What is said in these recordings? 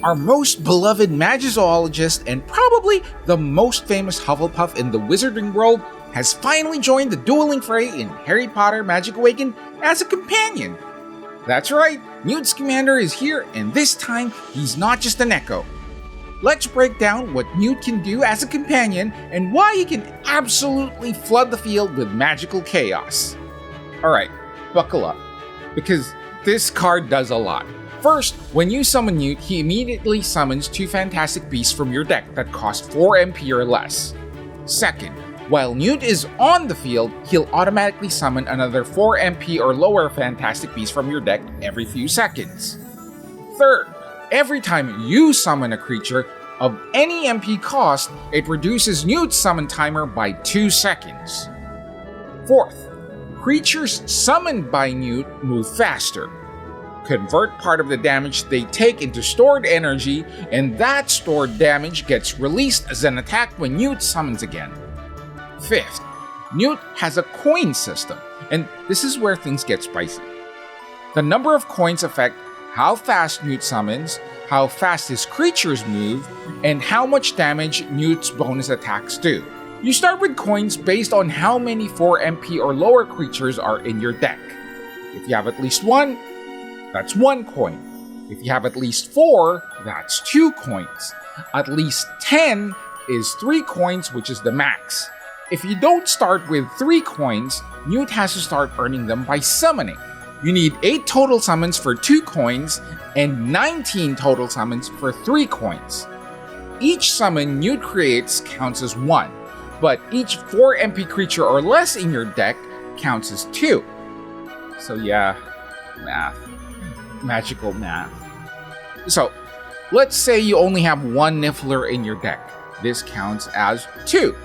Our most beloved magizoologist and probably the most famous Hufflepuff in the wizarding world has finally joined the dueling fray in Harry Potter Magic Awakened as a companion. That's right, Newt Scamander is here, and this time he's not just an echo. Let's break down what Newt can do as a companion and why he can absolutely flood the field with magical chaos. Alright, buckle up, because this card does a lot. First, when you summon Newt, he immediately summons 2 fantastic beasts from your deck that cost 4 MP or less. Second, while Newt is on the field, he'll automatically summon another 4 MP or lower fantastic beast from your deck every few seconds. Third, every time you summon a creature of any MP cost, it reduces Newt's summon timer by 2 seconds. Fourth, creatures summoned by Newt move faster. Convert part of the damage they take into stored energy, and that stored damage gets released as an attack when Newt summons again. Fifth, Newt has a coin system, and this is where things get spicy. The number of coins affect how fast Newt summons, how fast his creatures move, and how much damage Newt's bonus attacks do. You start with coins based on how many 4 MP or lower creatures are in your deck. If you have at least 1, that's 1 coin. If you have at least 4, that's 2 coins. At least 10 is 3 coins, which is the max. If you don't start with 3 coins, Newt has to start earning them by summoning. You need 8 total summons for 2 coins, and 19 total summons for 3 coins. Each summon Newt creates counts as 1, but each 4 MP creature or less in your deck counts as 2. So yeah, math. Magical math. So, let's say you only have 1 Niffler in your deck. This counts as 2.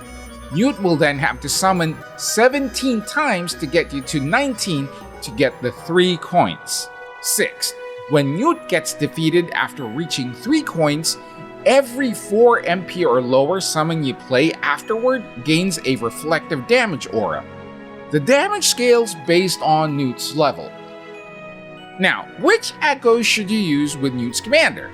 Newt will then have to summon 17 times to get you to 19 to get the 3 coins. 6. When Newt gets defeated after reaching 3 coins, every 4 MP or lower summon you play afterward gains a reflective damage aura. The damage scales based on Newt's level. Now, which echoes should you use with Newt Scamander?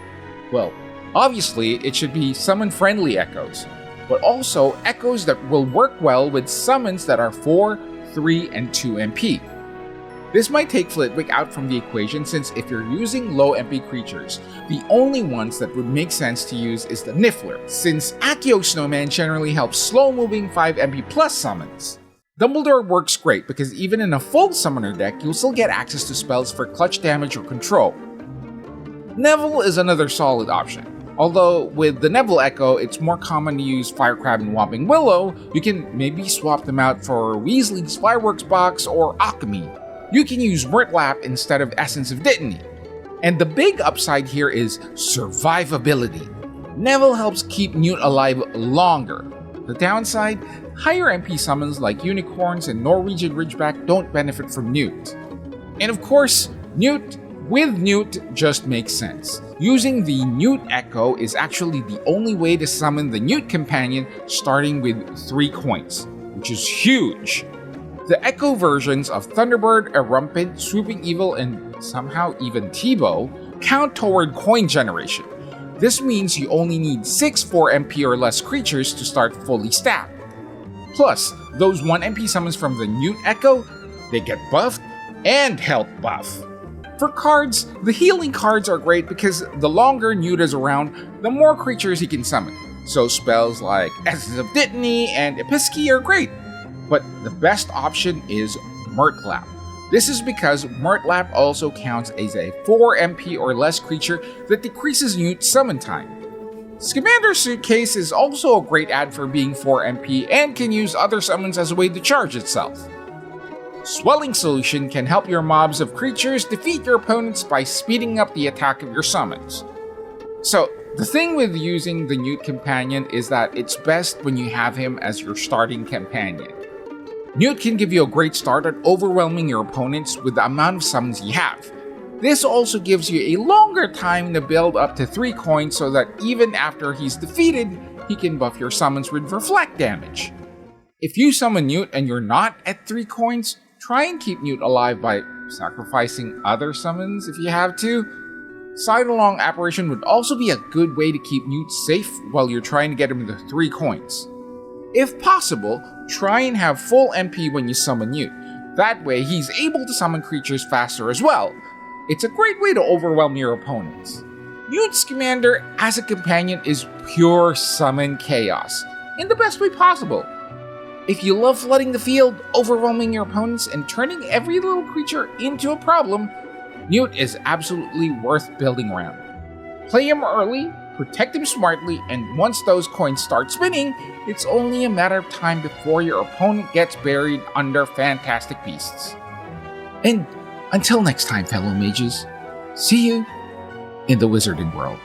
Well, obviously it should be summon-friendly echoes, but also echoes that will work well with summons that are 4, 3, and 2 MP. This might take Flitwick out from the equation since if you're using low MP creatures, the only ones that would make sense to use is the Niffler, since Accio Snowman generally helps slow-moving 5 MP plus summons. Dumbledore works great because even in a full summoner deck, you'll still get access to spells for clutch damage or control. Neville is another solid option. Although with the Neville Echo, it's more common to use Firecrab and Whomping Willow, you can maybe swap them out for Weasley's Fireworks Box or Alchemy. You can use Murtlap instead of Essence of Dittany. And the big upside here is survivability. Neville helps keep Newt alive longer. The downside, higher MP summons like Unicorns and Norwegian Ridgeback don't benefit from Newt. And of course, Newt with Newt just makes sense. Using the Newt Echo is actually the only way to summon the Newt Companion starting with 3 coins, which is huge. The Echo versions of Thunderbird, Erumpent, Swooping Evil, and somehow even T-Bow count toward coin generation. This means you only need 6 4 MP or less creatures to start fully stacked. Plus, those 1 MP summons from the Newt Echo, they get buffed and health buff. For cards, the healing cards are great because the longer Newt is around, the more creatures he can summon. So spells like Essence of Dittany and Episky are great. But the best option is Murtlap. This is because Murtlap also counts as a 4 MP or less creature that decreases Newt's summon time. Scamander's Suitcase is also a great ad for being 4 MP and can use other summons as a way to charge itself. Swelling Solution can help your mobs of creatures defeat your opponents by speeding up the attack of your summons. So, the thing with using the Newt Companion is that it's best when you have him as your starting companion. Newt can give you a great start at overwhelming your opponents with the amount of summons you have. This also gives you a longer time to build up to 3 coins so that even after he's defeated, he can buff your summons with reflect damage. If you summon Newt and you're not at 3 coins, try and keep Newt alive by sacrificing other summons if you have to. Side-along apparition would also be a good way to keep Newt safe while you're trying to get him to 3 coins. If possible, try and have full MP when you summon Newt. That way, he's able to summon creatures faster as well. It's a great way to overwhelm your opponents. Newt Scamander as a companion is pure summon chaos, in the best way possible. If you love flooding the field, overwhelming your opponents, and turning every little creature into a problem, Newt is absolutely worth building around. Play him early, protect him smartly, and once those coins start spinning, it's only a matter of time before your opponent gets buried under fantastic beasts. And until next time, fellow mages, see you in the wizarding world.